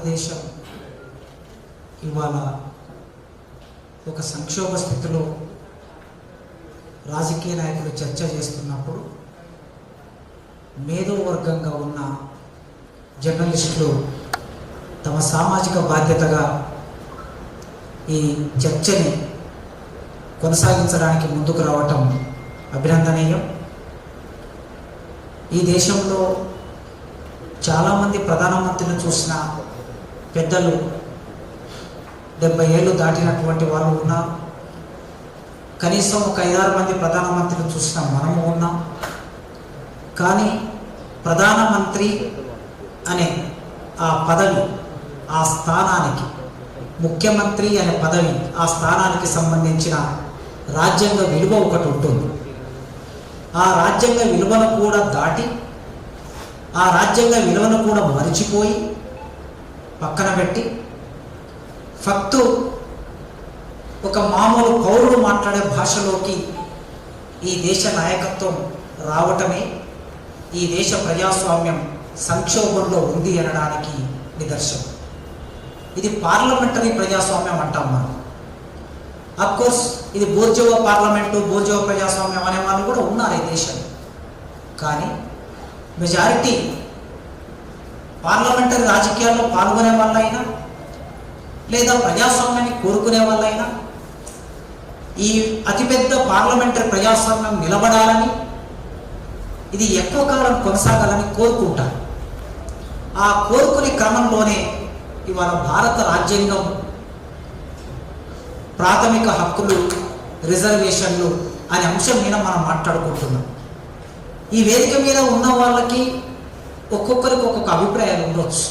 భారతదేశం ఇవాళ ఒక సంక్షోభ స్థితిలో రాజకీయ నాయకులు చర్చ చేస్తున్నప్పుడు మేధోవర్గంగా ఉన్న జర్నలిస్టులు తమ సామాజిక బాధ్యతగా ఈ చర్చని కొనసాగించడానికి ముందుకు రావటం అభినందనీయం. ఈ దేశంలో చాలామంది ప్రధానమంత్రిని చూసిన పెద్దలు 70 ఏళ్ళు దాటినటువంటి వాళ్ళు ఉన్నారు. కనీసం ఒక 5-6 మంది ప్రధానమంత్రిని చూసిన మనము ఉన్నాం. కానీ ప్రధానమంత్రి అనే ఆ పదవి, ఆ స్థానానికి, ముఖ్యమంత్రి అనే పదవి, ఆ స్థానానికి సంబంధించిన రాజ్యాంగ విలువ ఒకటి ఉంటుంది. ఆ రాజ్యాంగ విలువను కూడా దాటి, ఆ రాజ్యాంగ విలువను కూడా మరిచిపోయి పక్కన పెట్టి ఫక్తు ఒక మామూలు పౌరుడు మాట్లాడే భాషలోకి ఈ దేశ నాయకత్వం రావటమే ఈ దేశ ప్రజాస్వామ్యం సంక్షోభంలో ఉంది అనడానికి నిదర్శనం. ఇది పార్లమెంటరీ ప్రజాస్వామ్యం అంటాం మనం. అఫ్కోర్స్ ఇది బోర్జోవ పార్లమెంటు, బోర్జోవ ప్రజాస్వామ్యం అనే వాళ్ళు కూడా ఉన్నారు ఈ దేశంలో. కానీ మెజారిటీ పార్లమెంటరీ రాజకీయాల్లో పాల్గొనే వాళ్ళైనా లేదా ప్రజాస్వామ్యాన్ని కోరుకునే వాళ్ళైనా ఈ అతిపెద్ద పార్లమెంటరీ ప్రజాస్వామ్యం నిలబడాలని, ఇది ఎక్కువ కాలం కొనసాగాలని కోరుకుంటారు. ఆ కోరుకునే క్రమంలోనే ఇవాళ భారత రాజ్యాంగం ప్రాథమిక హక్కులు, రిజర్వేషన్లు అనే అంశం మీద మనం మాట్లాడుకుంటున్నాం. ఈ వేదిక మీద ఉన్న వాళ్ళకి ఒక్కొక్కరికి ఒక్కొక్క అభిప్రాయాలు ఉండవచ్చు,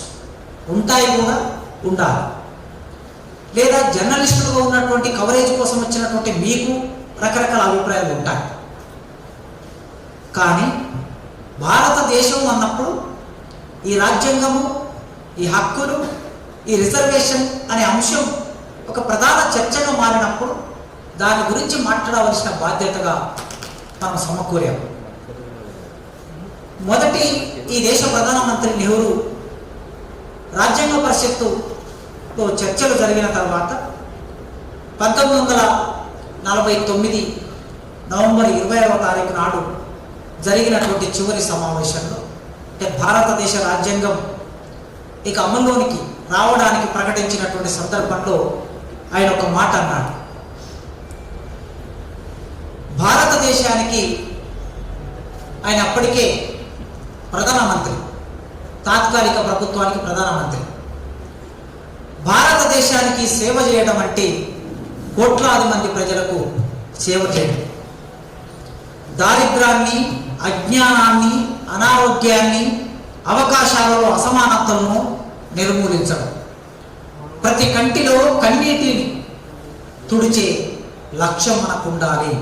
ఉంటాయి కూడా, ఉండాలి. లేదా జర్నలిస్టులుగా ఉన్నటువంటి కవరేజ్ కోసం వచ్చినటువంటి మీకు రకరకాల అభిప్రాయాలు ఉంటాయి. కానీ భారతదేశం అన్నప్పుడు ఈ రాజ్యాంగము, ఈ హక్కులు, ఈ రిజర్వేషన్ అనే అంశం ఒక ప్రధాన చర్చగా మారినప్పుడు దాని గురించి మాట్లాడవలసిన బాధ్యతగా మనం సమకూరాం. మొదటి ఈ దేశ ప్రధానమంత్రి నెహ్రూ రాజ్యాంగ పరిషత్తులో చర్చలు జరిగిన తర్వాత 1949 నవంబర్ 20వ తారీఖు నాడు జరిగినటువంటి చివరి సమావేశంలో, అంటే భారతదేశ రాజ్యాంగం ఇక అమల్లోనికి రావడానికి ప్రకటించినటువంటి సందర్భంలో ఆయన ఒక మాట అన్నాడు. భారతదేశానికి, ఆయన అప్పటికే ప్రధానమంత్రి, తాత్కాలిక ప్రభుత్వానికి ప్రధానమంత్రి, భారతదేశానికి సేవ చేయడం అంటే కోట్లాది మంది ప్రజలకు సేవ చేయడం, దారిద్రాన్ని, అజ్ఞానాన్ని, అనారోగ్యాన్ని, అవకాశాలలో అసమానతలను నిర్మూలించడం, ప్రతి కంటిలో కన్నీటిని తుడిచే లక్ష్యం మనకు ఉండాలి.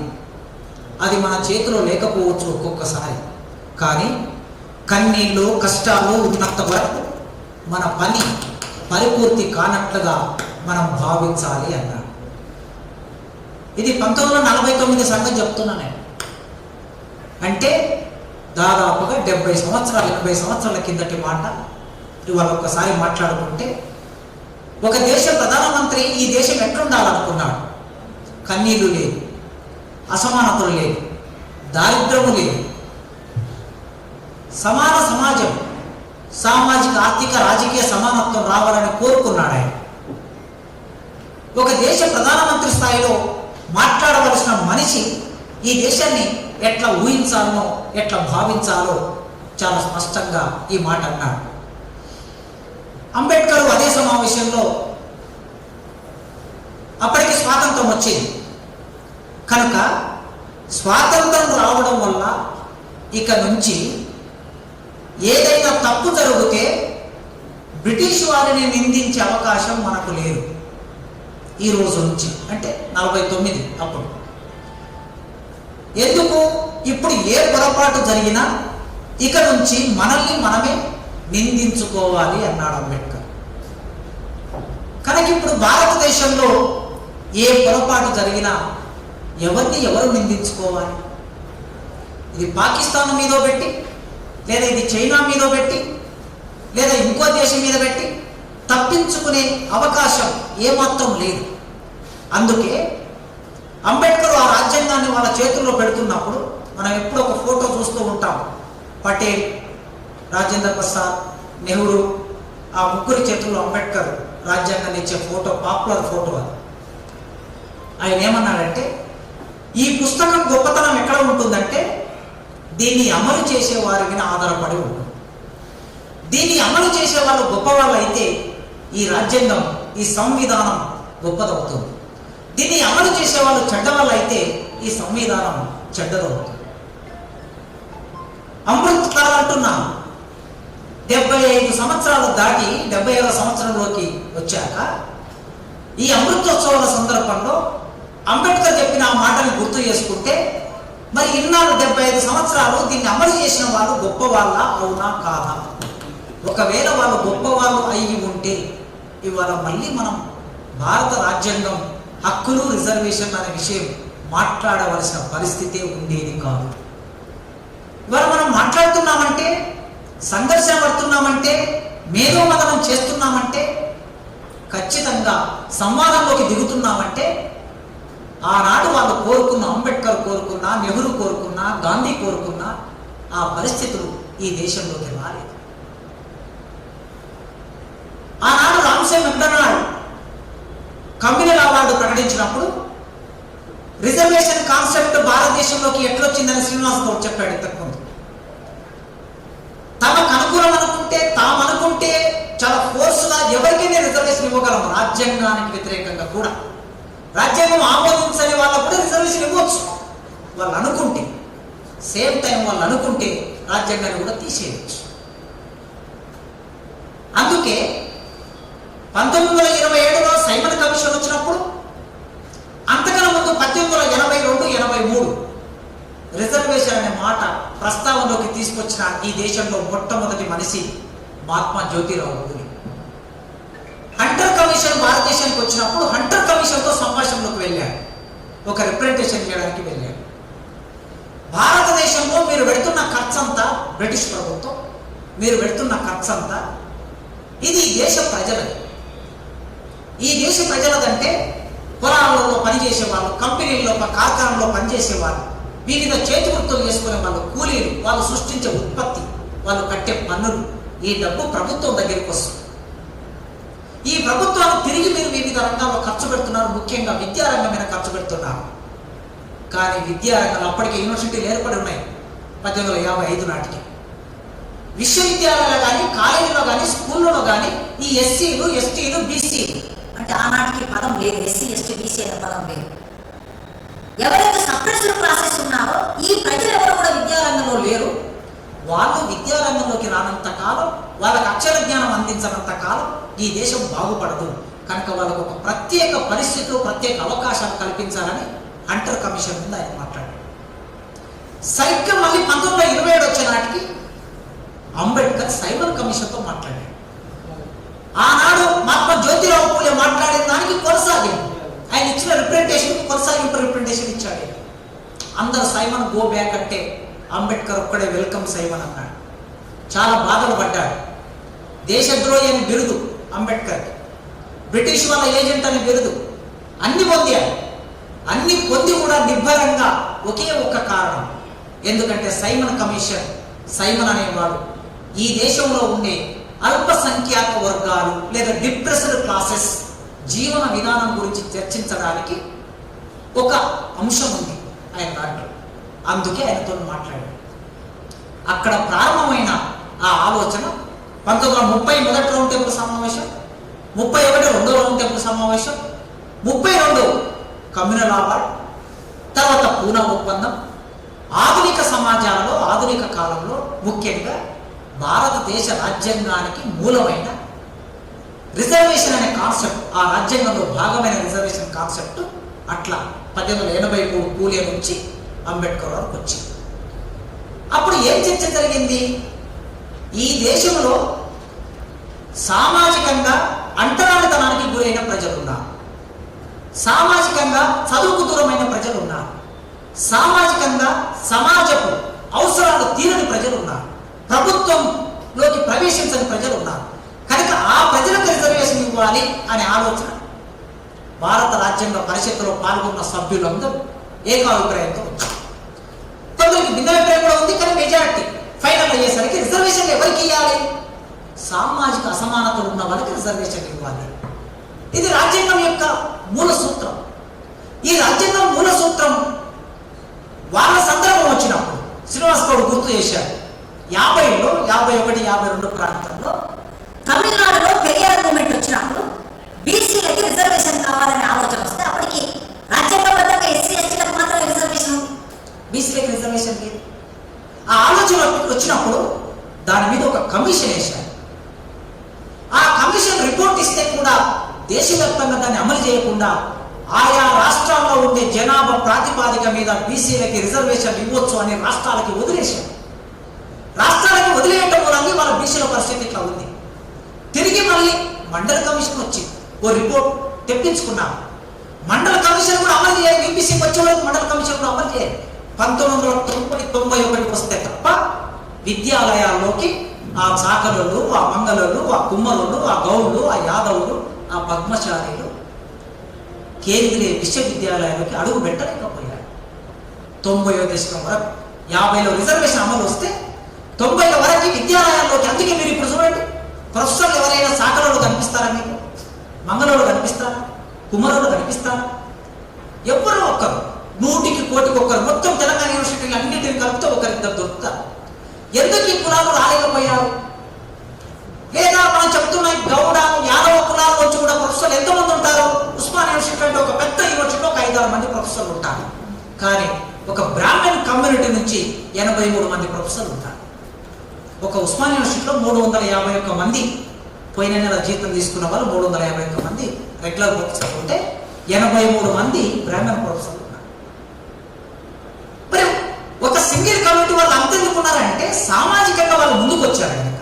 అది మన చేతిలో లేకపోవచ్చు ఒక్కొక్కసారి, కానీ కన్నీళ్ళు, కష్టాలు ఉన్నంత వరకు మన పని పరిపూర్తి కానట్లుగా మనం భావించాలి అన్నాడు. ఇది 1949 సంగతి చెప్తున్నా నేను. అంటే దాదాపుగా 70 సంవత్సరాలు, 80 సంవత్సరాల కిందటి మాట ఇవాళ ఒక్కసారి మాట్లాడుకుంటే, ఒక దేశ ప్రధానమంత్రి ఈ దేశం ఎట్లుండాలనుకున్నాడు? కన్నీళ్లు లేదు, అసమానతలు లేదు, దారిద్రము లేదు, సమాన సమాజం, సామాజిక, ఆర్థిక, రాజకీయ సమానత్వం రావాలని కోరుకున్నాడు ఆయన. ఒక దేశ ప్రధానమంత్రి స్థాయిలో మాట్లాడవలసిన మనిషి ఈ దేశాన్ని ఎట్లా ఊహించాలో, ఎట్లా భావించాలో చాలా స్పష్టంగా ఈ మాట అన్నాడు. అంబేద్కర్ అదే సమావేశంలో, అప్పటికి స్వాతంత్రం వచ్చింది కనుక స్వాతంత్రం రావడం వల్ల ఇక నుంచి ఏదైనా తప్పు జరిగితే బ్రిటిష్ వారిని నిందించే అవకాశం మనకు లేదు ఈ రోజు నుంచి, అంటే 49 అప్పుడు. ఎందుకు? ఇప్పుడు ఏ పొరపాటు జరిగినా ఇక నుంచి మనల్ని మనమే నిందించుకోవాలి అన్నాడు అంబేద్కర్. కనుక ఇప్పుడు భారతదేశంలో ఏ పొరపాటు జరిగినా ఎవరిని ఎవరు నిందించుకోవాలి? ఇది పాకిస్తాన్ మీదో పెట్టి, లేదా ఇది చైనా మీదో పెట్టి, లేదా ఇంకో దేశం మీద పెట్టి, తప్పించుకునే అవకాశం ఏమాత్రం లేదు. అందుకే అంబేద్కర్ ఆ రాజ్యాంగాన్ని వాళ్ళ చేతుల్లో పెడుతున్నప్పుడు మనం ఎప్పుడు ఒక ఫోటో చూస్తూ ఉంటాం. పటేల్, రాజేంద్ర ప్రసాద్, నెహ్రూ, ఆ ముగ్గురి చేతుల్లో అంబేద్కర్ రాజ్యాంగాన్ని ఇచ్చే ఫోటో పాపులర్ ఫోటో. అది ఆయన ఏమన్నాడంటే, ఈ పుస్తకం గొప్పతనం ఎక్కడ ఉంటుందంటే దీన్ని అమలు చేసే వారి మీద ఆధారపడి ఉంటుంది. దీన్ని అమలు చేసే వాళ్ళు గొప్పవాళ్ళు అయితే ఈ రాజ్యాంగం, ఈ సంవిధానం గొప్పదవుతుంది. దీన్ని అమలు చేసే వాళ్ళు చెడ్డవాళ్ళు అయితే ఈ సంవిధానం చెడ్డదవుతుంది. అమృత్ కాలం అంటున్నాం. 75 సంవత్సరాలు దాటి 70వ సంవత్సరంలోకి వచ్చాక ఈ అమృతోత్సవాల సందర్భంలో అంబేద్కర్ చెప్పిన ఆ మాటని గుర్తు చేసుకుంటే మరి ఇన్నాళ్ళు 75 సంవత్సరాలు దీన్ని అమలు చేసిన వాళ్ళు గొప్ప వాళ్ళ అవునా కాదా? ఒకవేళ వాళ్ళు గొప్పవాళ్ళు అయ్యి ఉంటే ఇవాళ మళ్ళీ మనం భారత రాజ్యాంగం హక్కులు రిజర్వేషన్ అనే విషయం మాట్లాడవలసిన పరిస్థితే ఉండేది కాదు. ఇవాళ మనం మాట్లాడుతున్నామంటే, సంఘర్షణ పడుతున్నామంటే, మేధోమదనం చేస్తున్నామంటే, ఖచ్చితంగా సంవాదంలోకి దిగుతున్నామంటే ఆనాడు వాళ్ళు కోరుకున్న, అంబేద్కర్ కోరుకున్నా, నెహ్రూ కోరుకున్నా, గాంధీ కోరుకున్నా ఆ పరిస్థితులు ఈ దేశంలోకి రాలేదు. ఆనాడు రామ్సే మెక్డొనాల్డ్ కమ్యూనల్ అవార్డు ప్రకటించినప్పుడు రిజర్వేషన్ కాన్సెప్ట్ భారతదేశంలోకి ఎట్లొచ్చిందని శ్రీనివాస్ గౌడ్ చెప్పాడు ఇంతకుముందు. తమకు అనుకూలం అనుకుంటే, తామనుకుంటే చాలా ఫోర్స్గా ఎవరికైనా రిజర్వేషన్ ఇవ్వగలం. రాజ్యాంగానికి వ్యతిరేకంగా కూడా, రాజ్యాంగం ఆమోదించని వాళ్ళకు కూడా రిజర్వేషన్ ఇవ్వచ్చు వాళ్ళు అనుకుంటే. సేమ్ టైం వాళ్ళు అనుకుంటే రాజ్యాంగాన్ని కూడా తీసేయవచ్చు. అందుకే 1927లో సైమన్ కమిషన్ వచ్చినప్పుడు, అంతకన్నా ముందు 1882-83 రిజర్వేషన్ అనే మాట ప్రస్తావనలోకి తీసుకొచ్చిన ఈ దేశంలో మొట్టమొదటి మనిషి మహాత్మా జ్యోతిరావు పూలే. హంటర్ కమిషన్ భారతదేశానికి వచ్చినప్పుడు హంటర్ కమిషన్తో సంభాషణలోకి వెళ్ళాడు, ఒక రిప్రజెంటేషన్ చేయడానికి వెళ్ళాడు. భారతదేశంలో మీరు పెడుతున్న ఖర్చంతా, బ్రిటిష్ ప్రభుత్వం మీరు పెడుతున్న ఖర్చంతా ఇది దేశ ప్రజలది. ఈ దేశ ప్రజలదంటే పొలాలలో పనిచేసే వాళ్ళు, కంపెనీల్లో, కార్ఖానాల్లో పనిచేసే వాళ్ళు, వివిధ చేతి వృత్తులు చేసుకునే వాళ్ళు, కూలీలు, వాళ్ళు సృష్టించే ఉత్పత్తి, వాళ్ళు కట్టే పన్నులు, ఈ డబ్బు ప్రభుత్వం దగ్గరికి వస్తుంది. ఈ ప్రభుత్వాలు తిరిగి మీరు వివిధ రంగాల్లో ఖర్చు పెడుతున్నారు, ముఖ్యంగా విద్యారంగం మీద ఖర్చు పెడుతున్నారు. కానీ విద్యారంగాలు అప్పటికే యూనివర్సిటీలు ఏర్పడి ఉన్నాయి 1855 నాటికి. విశ్వవిద్యాలయాలు కానీ, కాలేజీలో కానీ, స్కూళ్ళలో కానీ ఈ ఎస్సీలు, ఎస్టీలు, బీసీలు అంటే ఆనాటికి పదం లేదు, ఎస్సీ ఎస్టీ బీసీ అనే పదం లేదు. ఎవరైతే సప్రెస్డ్ క్లాసెస్ ఉన్నారో ఈ ప్రజలు ఎవరు కూడా విద్యారంగంలో లేరు. వాళ్ళు విద్యారంగంలోకి రానంత కాలం, వాళ్ళకి అక్షర జ్ఞానం అందించినంత కాలం ఈ దేశం బాగుపడదు. కనుక వాళ్ళకు ఒక ప్రత్యేక పరిస్థితులు, ప్రత్యేక అవకాశాలు కల్పించాలని హంటర్ కమిషన్ ముందు ఆయన మాట్లాడాడు. సరిగ్గా మళ్ళీ 1927 వచ్చే నాటికి అంబేద్కర్ సైమన్ కమిషన్తో మాట్లాడాడు. ఆనాడు మహాత్మా జ్యోతిరావు పూలే మాట్లాడిన దానికి కొనసాగింపు, ఆయన ఇచ్చిన రిప్రజెంటేషన్ కొనసాగింపు రిప్రజెంటేషన్ ఇచ్చాడు. అందరు సైమన్ గో బ్యాక్ అంటే అంబేద్కర్ ఒక్కడే వెల్కమ్ సైమన్ అన్నాడు. చాలా బాధలు పడ్డాడు. దేశద్రోహి అని బిరుదు అంబేద్కర్, బ్రిటిష్ వాళ్ళ ఏజెంట్ అని బిరుదు, అన్ని పొందాడు. అన్ని పొంది కూడా నిబ్బరంగా ఒకే ఒక్క కారణం, ఎందుకంటే సైమన్ కమిషన్, సైమన్ అనేవాడు ఈ దేశంలో ఉండే అల్పసంఖ్యాక వర్గాలు లేదా డిప్రెస్డ్ క్లాసెస్ జీవన విధానం గురించి చర్చించడానికి ఒక అంశం ఉంది ఆయన దాంట్లో. అందుకే ఆయనతో మాట్లాడాడు. అక్కడ ప్రారంభమైన ఆ ఆలోచన 1930 మొదటి రౌండ్ టేబుల్ సమావేశం, 31 రెండో రౌండ్ టేబుల్ సమావేశం, 32 కమ్యూనల్ అవార్డ్, తర్వాత పూనా ఒప్పందం. ఆధునిక సమాజాలలో, ఆధునిక కాలంలో ముఖ్యంగా భారతదేశ రాజ్యాంగానికి మూలమైన రిజర్వేషన్ అనే కాన్సెప్ట్, ఆ రాజ్యాంగంలో భాగమైన రిజర్వేషన్ కాన్సెప్ట్ అట్లా 1883 పూలే నుంచి అంబేద్కర్ వరకు వచ్చింది. అప్పుడు ఏం చర్చ జరిగింది? ఈ దేశంలో సామాజికంగా అంటరానితనానికి గురైన ప్రజలు ఉన్నారు, సామాజికంగా చదువుకు దూరమైన ప్రజలు ఉన్నారు, సామాజికంగా సమాజపు అవసరాలు తీరని ప్రజలు ఉన్నారు, ప్రభుత్వంలోకి ప్రవేశించని ప్రజలు ఉన్నారు. కనుక ఆ ప్రజలకు రిజర్వేషన్ ఇవ్వాలి అనే ఆలోచన భారత రాజ్యాంగ పరిషత్తులో పాల్గొన్న సభ్యులందరూ ఏకాభిప్రాయంతో వచ్చారు. కొందరికి భిన్నాభిప్రాయం కూడా ఉంది, కానీ మెజారిటీ ఫైనల్ అయ్యేసరికి రిజర్వేషన్ ఎవరికి ఇవ్వాలి? సామాజిక అసమానతలు ఉన్న వాళ్ళకి రిజర్వేషన్ ఇవ్వాలి. ఇది రాజ్యాంగం యొక్క మూల సూత్రం. ఈ రాజ్యాంగం మూల సూత్రం వాళ్ళ సందర్భం వచ్చినప్పుడు శ్రీనివాస్ గౌడ్ గుర్తు చేశారు. 50లో 51, 52 ప్రాంతంలో తమిళనాడులో పెరియార్ మూమెంట్ వచ్చినప్పుడు బీసీలకి రిజర్వేషన్ కావాలనే ఆలోచన వస్తే అప్పటికి రాజ్యాంగబద్ధంగా ఎస్సీ ఎస్టీలకు మాత్రమే రిజర్వేషన్, బీసీలకు రిజర్వేషన్ లేదు. ఆ ఆలోచన వచ్చినప్పుడు దాని మీద ఒక కమిషన్ వేశారు. ఆ కమిషన్ రిపోర్ట్ ఇస్తే కూడా దేశవ్యాప్తంగా దాన్ని అమలు చేయకుండా ఆయా రాష్ట్రాల్లో ఉండే జనాభా ప్రాతిపాదిక మీద బీసీలకి రిజర్వేషన్ ఇవ్వచ్చు అని రాష్ట్రాలకి వదిలేశారు. రాష్ట్రాలకి వదిలేయటం మూలంగా వాళ్ళ బీసీల పరిస్థితి ఇట్లా ఉంది. తిరిగి మళ్ళీ మండల కమిషన్ వచ్చింది, ఓ రిపోర్ట్ తెప్పించుకున్నాము. మండల కమిషన్ కూడా అమలు చేయాలి. బీబీసీకి వచ్చే వరకు మండల కమిషన్ కూడా అమలు చేయాలి. 1991 వస్తే తప్ప విద్యాలయాల్లోకి ఆ చాకలు, ఆ మంగళలు, ఆ కుమ్మరులు, ఆ గౌళ్ళు, ఆ యాదవులు, ఆ పద్మశాలీలు కేంద్రీయ విశ్వవిద్యాలయాలకి అడుగు పెట్టలేకపోయారు. 90వ దశకం వరకు 50లో రిజర్వేషన్ అమలు వస్తే 90ల వరకు విద్యాలయాల్లోకి. అందుకే మీరు ఇప్పుడు చూడండి, ప్రొఫెసర్లు ఎవరైనా శాఖలలో కనిపిస్తారా? మీకు మంగళోడు కనిపిస్తారా? కుమ్మరోడు కనిపిస్తారా? ఎవరు ఒక్కరు, 100కి 1,000కి ఒక్కరు. మొత్తం తెలంగాణ యూనివర్సిటీలు అన్నింటిని కలిపితే ఒకరిద్దరు దొరుకుతారు. ఎందుకు ఈ కులాలు రాలేకపోయారు? లేదా మనం చెప్తున్న గౌడ యాదవ కులాల నుంచి కూడా ప్రొఫెసర్లు ఎంతమంది ఉంటారు? ఉస్మాన్ యూనివర్సిటీ అంటే ఒక పెద్ద యూనివర్సిటీలో ఒక 5-6 మంది ప్రొఫెసర్లు ఉంటారు. కానీ ఒక బ్రాహ్మణ్ కమ్యూనిటీ నుంచి 83 మంది ప్రొఫెసర్లు ఉంటారు. ఒక ఉస్మాన్ యూనివర్సిటీలో 351 మంది పోయిన నెల జీతం తీసుకున్న వాళ్ళు 351 మంది రెగ్యులర్ ప్రొఫెసర్లు ఉంటే 83 మంది బ్రాహ్మణ్ ప్రొఫెసర్లు ఉన్నారు. మరి ఒక సింగిల్ కమ్యూనిటీ వాళ్ళు అంతెందుకున్నారంటే సామాజికంగా వాళ్ళు ముందుకు వచ్చారు. కనుక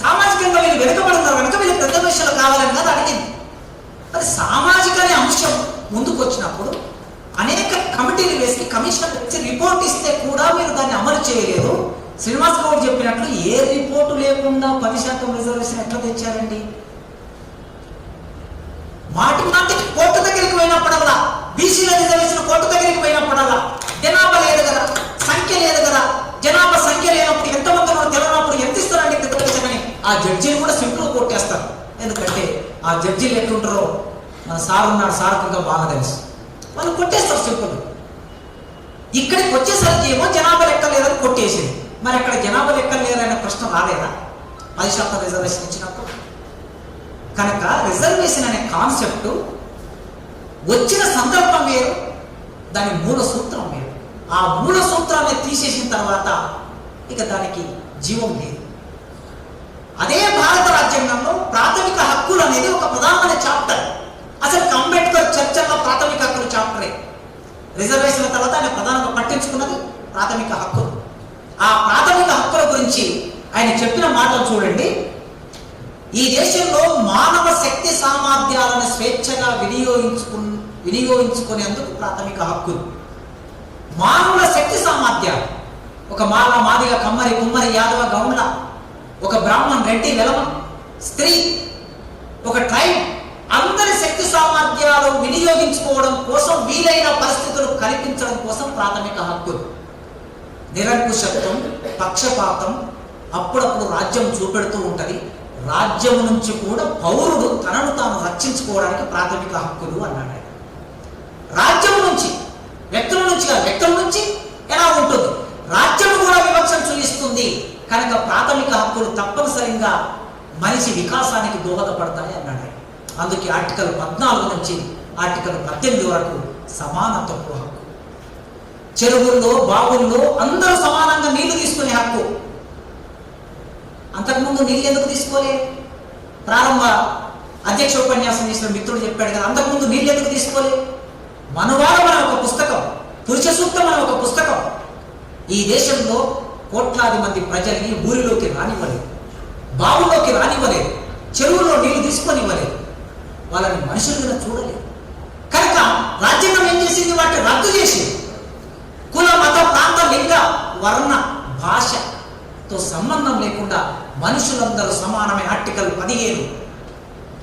సామాజికంగా వీళ్ళు వెనుకబడుతున్నారు కనుక వీళ్ళు రిజర్వేషన్లు కావాలని కదా అడిగింది. మరి సామాజిక అనే అంశం ముందుకు వచ్చినప్పుడు అనేక కమిటీలు వేసి కమిషన్ వచ్చి రిపోర్ట్ ఇస్తే కూడా మీరు దాన్ని అమలు చేయలేదు. శ్రీనివాస్ గౌడ్ చెప్పినట్లు ఏ రిపోర్టు లేకుండా 10% రిజర్వేషన్ ఎట్లా తెచ్చారండి? మాటికి కోర్టు దగ్గరికి పోయినప్పుడల్లా బీసీల రిజర్వేషన్ కోర్టు దగ్గరికి పోయినప్పుడల్లా జనాభా లేదు కదా, సంఖ్య లేదు కదా. జనాభా సంఖ్య లేనప్పుడు ఎంతమంది తెలియనప్పుడు ఎంత ఇస్తారండి రిజర్వేషన్ అని ఆ జడ్జీలు కూడా సింపుల్ కొట్టేస్తారు. ఎందుకంటే ఆ జడ్జీలు ఎట్లుంటారో మన సార్ ఉన్నాడు, సార్ ఇంకా బాగా తెలుసు. వాళ్ళు కొట్టేస్తారు సింపుల్. ఇక్కడికి వచ్చేసరికి ఏమో జనాభా లెక్క లేదని కొట్టేసింది. మరి అక్కడ జనాభా లెక్క లేదనే ప్రశ్న రాలేదా 10% రిజర్వేషన్ ఇచ్చినప్పుడు? కనుక రిజర్వేషన్ అనే కాన్సెప్ట్ వచ్చిన సందర్భం వేరు, దాని మూల సూత్రం వేరు. ఆ మూల సూత్రాన్ని తీసేసిన తర్వాత ఇక దానికి జీవం లేదు. అదే భారత రాజ్యాంగంలో ప్రాథమిక హక్కులు అనేది ఒక ప్రధానమైన చాప్టర్. అసలు అంబేద్కర్ చర్చల్లో ప్రాథమిక హక్కులు చాప్టరే. రిజర్వేషన్ల తర్వాత ఆయన ప్రధానంగా పట్టించుకున్నది ప్రాథమిక హక్కులు. ఆ ప్రాథమిక హక్కుల గురించి ఆయన చెప్పిన మాటలు చూడండి. ఈ దేశంలో మానవ శక్తి సామర్థ్యాలను స్వేచ్ఛగా వినియోగించుకునేందుకు ప్రాథమిక హక్కులు. మానవుల శక్తి సామర్థ్యాలు, ఒక మాల, మాదిగ, కమ్మరి, కుమ్మరి, యాదవ, గౌండ్ల, ఒక బ్రాహ్మణ్, రెడ్డి, వెలమ, స్త్రీ, ఒక ట్రైబ్, అందరి శక్తి సామర్థ్యాలు వినియోగించుకోవడం కోసం వీలైన పరిస్థితులు కల్పించడం కోసం ప్రాథమిక హక్కులు. నిరంకుశత్వం, పక్షపాతం అప్పుడప్పుడు రాజ్యం చూపెడుతూ ఉంటది. రాజ్యం నుంచి కూడా పౌరుడు తనను తాను రక్షించుకోవడానికి ప్రాథమిక హక్కులు అన్నాడు. రాజ్యం నుంచి, వ్యక్తుల నుంచి కాదు, వ్యక్తుల నుంచి ఎలా ఉంటుంది? రాజ్యం కూడా వివక్షను చూపిస్తుంది. కనుక ప్రాథమిక హక్కులు తప్పనిసరిగా మనిషి వికాసానికి దోహదపడతాయి అన్నాడు. అందుకే ఆర్టికల్ 14 నుంచి ఆర్టికల్ 18 వరకు సమానత్వపు హక్కు. చెరువుల్లో, బావుల్లో అందరూ సమానంగా నీళ్లు తీసుకునే హక్కు. అంతకుముందు నీళ్ళు ఎందుకు తీసుకోలే? ప్రారంభ అధ్యక్ష ఉపన్యాసం చేసిన మిత్రుడు చెప్పాడు కదా, అంతకుముందు నీళ్ళు ఎందుకు తీసుకోలే? మనువాదం అనే ఒక పుస్తకం, పురుష సూక్తం అనే ఒక పుస్తకం ఈ దేశంలో కోట్లాది మంది ప్రజల్ని ఊరిలోకి రానివ్వలేదు, బావుల్లోకి రానివ్వలేదు, చెరువుల్లో నీళ్లు తీసుకొనివ్వలేదు, వాళ్ళని మనుషులుగా చూడలేదు. కనుక రాజ్యాంగం ఏం చేసింది? వాటిని రద్దు చేసింది. కుల, మత, ప్రాంత, లింగ, వర్ణ, భాష తో సంబంధం లేకుండా మనుషులందరూ సమానమైన ఆర్టికల్ 15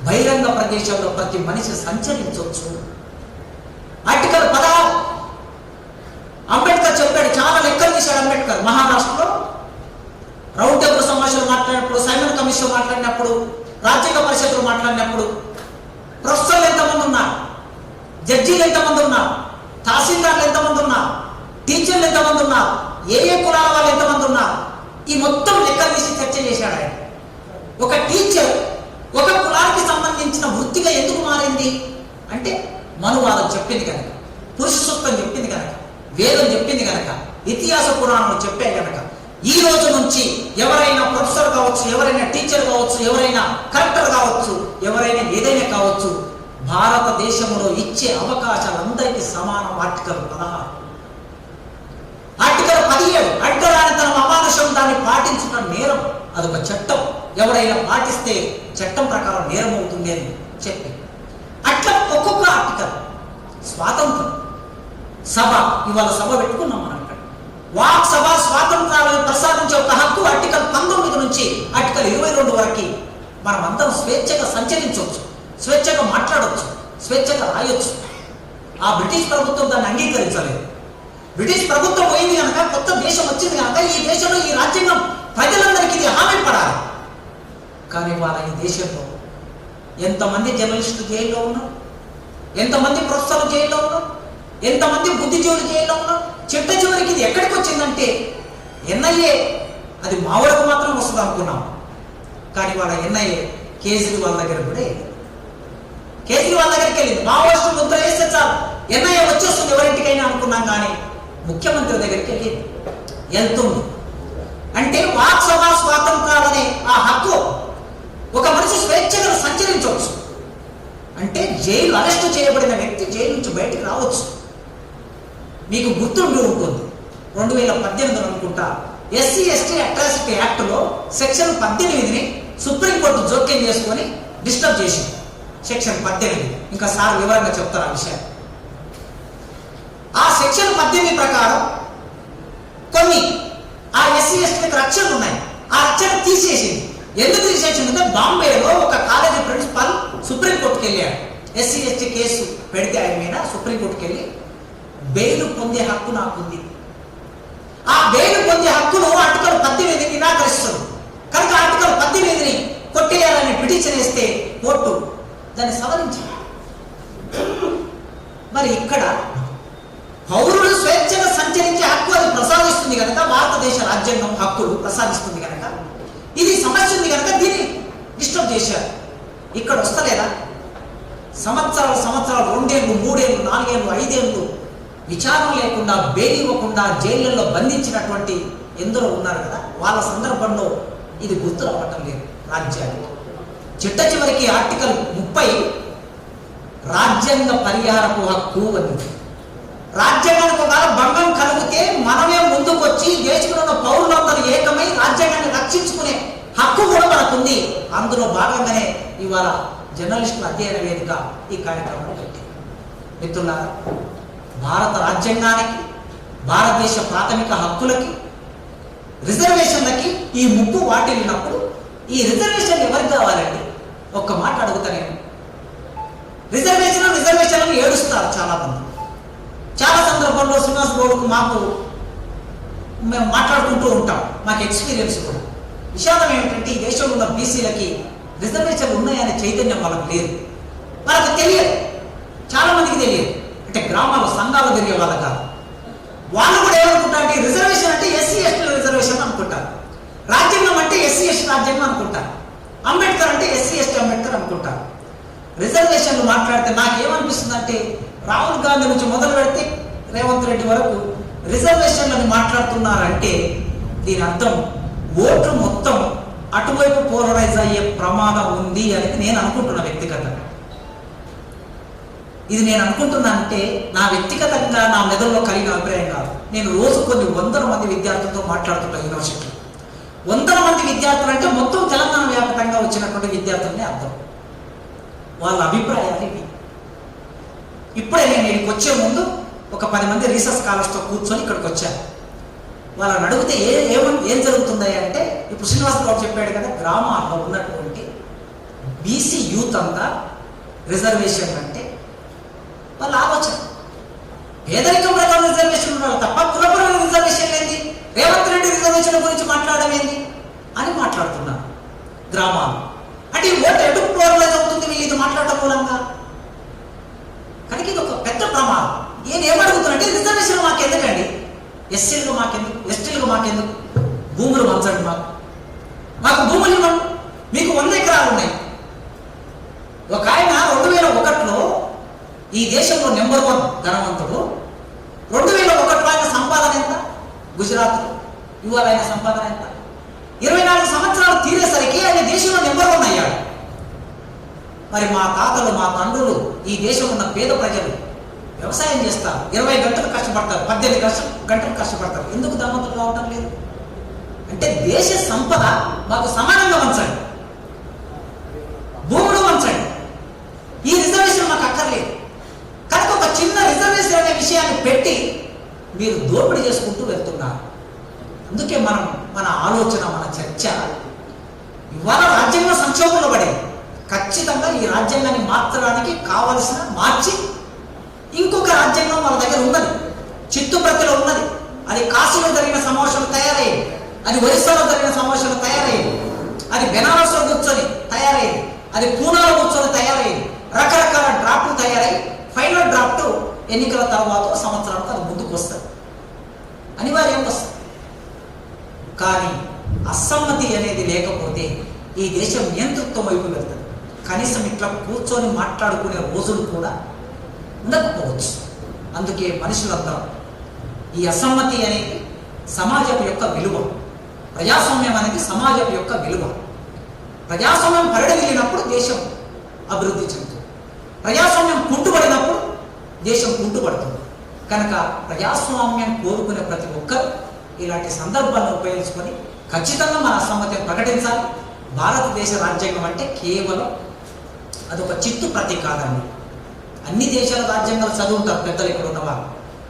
బహిరంగ ప్రదేశంలో ప్రతి మనిషి సంచరించవచ్చు. ఆర్టికల్ 16 అంబేద్కర్ చెప్పాడు, చాలా లెక్కలు తీశాడు అంబేద్కర్. మహారాష్ట్రలో రౌండ్ టేబుల్ సమావేశాలు మాట్లాడినప్పుడు, సైమన్ కమిషన్ మాట్లాడినప్పుడు, రాజ్యాంగ పరిషత్తులు మాట్లాడినప్పుడు ప్రొఫెసర్లు ఎంతమంది ఉన్నారు, జడ్జీలు ఎంతమంది ఉన్నారు, తహసీల్దార్లు ఎంతమంది ఉన్నారు, టీచర్లు ఎంతమంది ఉన్నారు, ఏ కులాల వాళ్ళు ఎంతమంది ఉన్నారు, ఈ మొత్తం లెక్కలు తీసి చర్చ చేశాడు ఆయన. ఒక టీచర్ ఒక కులానికి సంబంధించిన వృత్తిగా ఎందుకు మారింది అంటే మనువాదం చెప్పింది కనుక, పురుష సూక్తం చెప్పింది కనుక, వేదం చెప్పింది కనుక, ఇతిహాస పురాణాలు చెప్పాయి కనుక. ఈ రోజు నుంచి ఎవరైనా ప్రొఫెసర్ కావచ్చు, ఎవరైనా టీచర్ కావచ్చు, ఎవరైనా కలెక్టర్ కావచ్చు, ఎవరైనా ఏదైనా కావచ్చు, భారతదేశంలో ఇచ్చే అవకాశాలు అందరికీ సమానం. ఆర్టికల్ 16. ఆర్టికల్ 17 అడ్డరానితనం అమానుషం, దాన్ని పాటించడం నేరం, అదొక చట్టం, ఎవరైనా పాటిస్తే చట్టం ప్రకారం నేరం అవుతుంది అని చెప్పి అట్లా ఒక్కొక్క ఆర్టికల్. స్వాతంత్రం, సభ, ఇవాళ సభ పెట్టుకున్నాం మనం ఇక్కడ. వాక్ సభ స్వాతంత్రాలను ప్రసాదించే ఒక హక్కు ఆర్టికల్ 19 నుంచి ఆర్టికల్ 22 వరకు మనం అందరం స్వేచ్ఛగా సంచరించవచ్చు, స్వేచ్ఛగా మాట్లాడవచ్చు, స్వేచ్ఛగా రాయొచ్చు. ఆ బ్రిటిష్ ప్రభుత్వం దాన్ని అంగీకరించలేదు. బ్రిటిష్ ప్రభుత్వం పోయింది కనుక, కొత్త దేశం వచ్చింది కనుక, ఈ దేశంలో ఈ రాజ్యాంగం ప్రజలందరికీ ఇది హామీ పడాలి. కానీ వాళ్ళ ఈ దేశంలో ఎంతమంది జర్నలిస్టులు జైల్లో ఉన్నారు, ఎంతమంది ప్రొఫెసర్లు జైల్లో ఉన్నారు, ఎంతమంది బుద్ధిజీవులు జైల్లో ఉన్నారు. చిట్ట చివరికి ఇది ఎక్కడికి వచ్చిందంటే ఎన్ఐఏ, అది మా వరకు మాత్రం వస్తుంది అనుకున్నాం. కానీ వాళ్ళ ఎన్ఐఏ కేజ్రీవాల్ దగ్గర కూడా వెళ్ళింది. కేజ్రీవాల్ దగ్గరికి వెళ్ళింది. మావోయిస్టు ముద్ర వేస్తే చాలు ఎన్ఐఏ వచ్చేస్తుంది ఎవరింటికైనా అనుకున్నాం. కానీ ముఖ్యమంత్రి దగ్గరికి వెళ్ళింది, వెళ్తుంది. అంటే వాక్ సభ స్వాతంత్రాలనే ఆ హక్కు, ఒక మనిషి స్వేచ్ఛగా సంచరించవచ్చు. అంటే జైలు అరెస్టు చేయబడిన వ్యక్తి జైలు నుంచి బయటికి రావచ్చు. మీకు గుర్తుండి ఉంటుంది, 2018 అనుకుంటా ఎస్సీ ఎస్టీ అట్రాసిటీ యాక్ట్లో సెక్షన్ 18ని సుప్రీంకోర్టు జోక్యం చేసుకొని డిస్టర్బ్ చేసింది. సెక్షన్ 18 ఇంకా సార్ వివరంగా చెప్తారు ఆ విషయాన్ని. ఆ సెక్షన్ 18 ప్రకారం కొన్ని ఆ ఎస్సీ ఎస్టీలకు రక్షణలు ఉన్నాయి. ఆ రక్షణ తీసేసింది. ఎందుకు తీసేసిందంటే బాంబేలో ఒక కాలేజీ ప్రిన్సిపాల్ సుప్రీంకోర్టుకి వెళ్ళాడు. ఎస్సీ ఎస్టీ కేసు పెడితే ఆయన మీద సుప్రీంకోర్టుకి వెళ్ళి బెయిల్ పొందే హక్కు నాకుంది, ఆ బెయిల్ పొందే హక్కును ఆర్టికల్ 18 నిరాకరిస్తుంది కనుక ఆర్టికల్ 18ని కొట్టేయాలని పిటిషన్ వేస్తే కోర్టు దాన్ని సవరించింది. మరి ఇక్కడ పౌరులు స్వేచ్ఛగా సంచరించే హక్కు అది ప్రసాదిస్తుంది కనుక, భారతదేశ రాజ్యాంగం హక్కులు ప్రసాదిస్తుంది కనుక, ఇది సమస్య ఉంది కనుక దీన్ని డిస్టర్బ్ చేశారు. ఇక్కడ వస్తలేదా సంవత్సరాలు 2 ఏళ్ళు 3 ఏళ్ళు 4 ఏళ్ళు 5 ఏళ్ళు విచారణ లేకుండా, బెయిల్ ఇవ్వకుండా జైళ్లలో బంధించినటువంటి ఎందరో ఉన్నారు కదా, వాళ్ళ సందర్భంలో ఇది గుర్తు రావటం లేదు. రాజ్యాంగం చిట్ట చివరికి ఆర్టికల్ 30 రాజ్యాంగ పరిహారపు హక్కు అని. రాజ్యాంగానికి ఒకవేళ భంగం కలిగితే మనమే ముందుకొచ్చి దేశంలో ఉన్న పౌరులందరూ ఏకమై రాజ్యాంగాన్ని రక్షించుకునే హక్కు కూడా మనకుంది. అందులో భాగంగానే ఇవాళ జర్నలిస్టుల అధ్యయన వేదిక ఈ కార్యక్రమాన్ని పెట్టింది. మిత్రులారా, భారత రాజ్యాంగానికి, భారతదేశ ప్రాథమిక హక్కులకి, రిజర్వేషన్లకి ఈ ముప్పు వాటిల్లినప్పుడు ఈ రిజర్వేషన్ ఎవరికి కావాలండి? ఒక్క మాట అడుగుతా నేను. రిజర్వేషన్లను ఏడుస్తారు చాలా మంది. చాలా సందర్భంలో శ్రీనివాస్ గౌడ్కు మేము మాట్లాడుకుంటూ ఉంటాం, మాకు ఎక్స్పీరియన్స్ కూడా. విషాదం ఏమిటంటే ఈ దేశంలో ఉన్న బీసీలకి రిజర్వేషన్లు ఉన్నాయనే చైతన్యం వాళ్ళకి లేదు, వాళ్ళకి తెలియదు, చాలా మందికి తెలియదు. అంటే గ్రామాల సంఘాలు తిరిగే వాళ్ళకి కాదు. వాళ్ళు కూడా ఏమనుకుంటారు అంటే రిజర్వేషన్ అంటే ఎస్సీ ఎస్టీల రిజర్వేషన్ అనుకుంటారు, రాజ్యాంగం అంటే ఎస్సీ ఎస్టీ రాజ్యాంగం అనుకుంటారు, అంబేద్కర్ అంటే ఎస్సీ ఎస్టీ అంబేద్కర్ అనుకుంటారు. రిజర్వేషన్లు మాట్లాడితే నాకేమనిపిస్తుంది అంటే రాహుల్ గాంధీ నుంచి మొదలు పెడితే రేవంత్ రెడ్డి వరకు రిజర్వేషన్లను మాట్లాడుతున్నారంటే దీని అర్థం ఓట్లు మొత్తం అటువైపు పోలరైజ్ అయ్యే ప్రమాదం ఉంది అనేది నేను అనుకుంటున్నా వ్యక్తిగతంగా. ఇది నేను అనుకుంటున్నా అంటే నా వ్యక్తిగతంగా నా మెదడులో కలిగిన అభిప్రాయం కాదు. నేను రోజు కొన్ని 100 మంది విద్యార్థులతో మాట్లాడుతున్నా యూనివర్సిటీ. 100 మంది విద్యార్థులు అంటే మొత్తం తెలంగాణ వ్యాప్తంగా వచ్చినటువంటి విద్యార్థులని అర్థం. వాళ్ళ అభిప్రాయాలు ఇవి. ఇప్పుడే నేను ఇక్కడికి వచ్చే ముందు ఒక 10 మంది రీసెర్చ్ స్కాలర్స్తో కూర్చొని ఇక్కడికి వచ్చాను. వాళ్ళని అడిగితే ఏం జరుగుతుంది అంటే ఇప్పుడు శ్రీనివాస్ గౌడ్ చెప్పాడు కదా, గ్రామాల్లో ఉన్నటువంటి బీసీ యూత్ అంతా రిజర్వేషన్ అంటే వాళ్ళ ఆలోచన పేదరికం ప్రకారం రిజర్వేషన్ ఉండాలి తప్ప కులపరమైన రిజర్వేషన్ ఏంది, రేవంత్ రెడ్డి రిజర్వేషన్ గురించి మాట్లాడడం ఏంది అని మాట్లాడుతున్నారు గ్రామాలు. అంటే ఈ ఓటు ఎటు ప్లోరలైజ్ అవుతుంది వీళ్ళు ఇది మాట్లాడటం మూలంగా. కనుక ఇది ఒక పెద్ద ప్రమాదం. ఈయన ఏమడుగుతున్నట్టే రిజర్వేషన్ మాకెందుకండి, ఎస్సీలకు మాకెందుకు, ఎస్టీలకు మాకెందుకు, భూములు పంచండి, మాకు భూములు ఇవ్వండి, మీకు 100 ఎకరాలు ఉన్నాయి. ఒక ఆయన 2001లో ఈ దేశంలో నెంబర్ 1 ధనవంతుడు. 2001లో ఆయన సంపాదన ఎంత, గుజరాత్ ఇవాళ ఆయన సంపాదన ఎంత, 24 సంవత్సరాలు తీరేసరికి ఆయన దేశంలో నెంబర్ 1 అయ్యాడు. మరి మా తాతలు మా తండ్రులు ఈ దేశంలో ఉన్న పేద ప్రజలు వ్యవసాయం చేస్తారు, 20 గంటలు కష్టపడతారు, 18 గంటలు కష్టపడతారు, ఎందుకు ధనవంతులు కావటం లేదు అంటే దేశ సంపద మాకు సమానంగా పంచండి, భూములు పంచండి, ఈ రిజర్వేషన్ మాకు అక్కర్లేదు. కనుక ఒక చిన్న రిజర్వేషన్ అనే విషయాన్ని పెట్టి మీరు దోపిడీ చేసుకుంటూ వెళ్తున్నారు. అందుకే మన ఆలోచన, మన చర్చ ఇవాళ రాజ్యాంగం సంక్షోభంలో పడేది. ఖచ్చితంగా ఈ రాజ్యాంగాన్ని మార్చడానికి కావలసిన మార్చి ఇంకొక రాజ్యాంగం మన దగ్గర ఉన్నది, చిత్తుప్రతిలో ఉన్నది. అది కాశీలో జరిగిన సమావేశాలు తయారయ్యేది, అది ఒరిస్సాలో జరిగిన సమావేశాలు తయారయ్యేది, అది బెనారస్లో కూర్చొని తయారయ్యేది, అది పూనాలో కూర్చొని తయారయ్యేది. రకరకాల డ్రాఫ్ట్లు తయారై ఫైనల్ డ్రాఫ్ట్ ఎన్నికల తర్వాత సంవత్సరాలకు అది ముందుకు వస్తుంది, అనివార్యంగా వస్తుంది. కానీ అసమ్మతి అనేది లేకపోతే ఈ దేశం నియంతృత్వం వైపు వెళ్తుంది. కనీసం ఇట్లా కూర్చొని మాట్లాడుకునే రోజులు కూడా ఉండకపోవచ్చు. అందుకే మనుషులందరూ ఈ అసమ్మతి అనేది సమాజం యొక్క విలువ, ప్రజాస్వామ్యం అనేది సమాజం యొక్క విలువ. ప్రజాస్వామ్యం పరిడవిల్లినప్పుడు దేశం అభివృద్ధి చెందుతుంది, ప్రజాస్వామ్యం కుంటుపడినప్పుడు దేశం కుంటుపడుతుంది. కనుక ప్రజాస్వామ్యం కోరుకునే ప్రతి ఒక్కరు ఇలాంటి సందర్భాలను ఉపయోగించుకొని ఖచ్చితంగా మన అసమ్మతిని ప్రకటించాలి. భారతదేశ రాజ్యాంగం అంటే కేవలం అదొక చిత్తు ప్రతి కాదండి. అన్ని దేశాల రాజ్యాంగాలు చదువుతారు పెద్దలు ఇక్కడ ఉన్నవారు.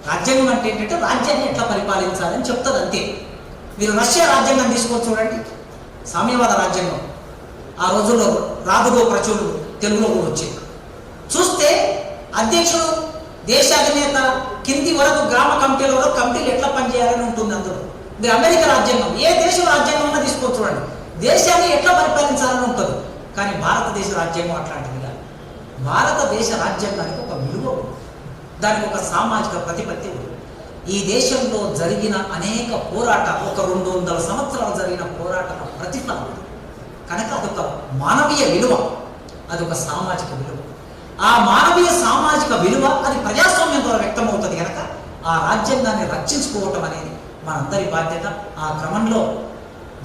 రాజ్యాంగం అంటే ఏంటంటే రాజ్యాన్ని ఎట్లా పరిపాలించాలని చెప్తుంది, అంతే. మీరు రష్యా రాజ్యాంగం తీసుకొని చూడండి, సామ్యవాద రాజ్యాంగం. ఆ రోజుల్లో రాదుగో ప్రచురు తెలుగులో కూడా వచ్చేది. చూస్తే అధ్యక్షుడు, దేశ అధినేత, కింది వరకు గ్రామ కమిటీల వరకు కమిటీలు ఎట్లా పనిచేయాలని ఉంటుంది అందులో. మీరు అమెరికా రాజ్యాంగం, ఏ దేశం రాజ్యాంగం అన్నా తీసుకొని చూడండి, దేశాన్ని ఎట్లా పరిపాలించాలని ఉంటుంది. కానీ భారతదేశ రాజ్యాంగం అట్లాంటిది కాదు. భారతదేశ రాజ్యాంగానికి ఒక విలువ ఉంది, దానికి ఒక సామాజిక ప్రతిపత్తి ఉంది. ఈ దేశంలో జరిగిన అనేక పోరాటాలు, ఒక 200 సంవత్సరాలు జరిగిన పోరాటాల ప్రతిఫలం. కనుక అదొక మానవీయ విలువ, అదొక సామాజిక విలువ. ఆ మానవీయ సామాజిక విలువ అది ప్రజాస్వామ్యం ద్వారా వ్యక్తమవుతుంది. కనుక ఆ రాజ్యాంగాన్ని రక్షించుకోవటం అనేది మనందరి బాధ్యత. ఆ క్రమంలో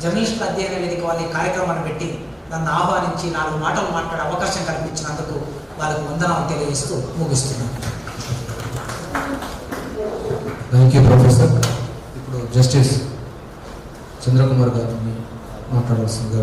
జర్నలిస్ట్ అధ్యయన వేదిక వాళ్ళ ఈ కార్యక్రమాన్ని పెట్టి నన్ను ఆహ్వానించి 4 మాటలు మాట్లాడే అవకాశం కల్పించినందుకు వాళ్ళకు వందనాలు తెలియజేస్తూ ముగిస్తున్నాను. Thank you professor. ఇప్పుడు జస్టిస్ చంద్రకుమార్ గారిని మాట్లాడాల్సిందిగా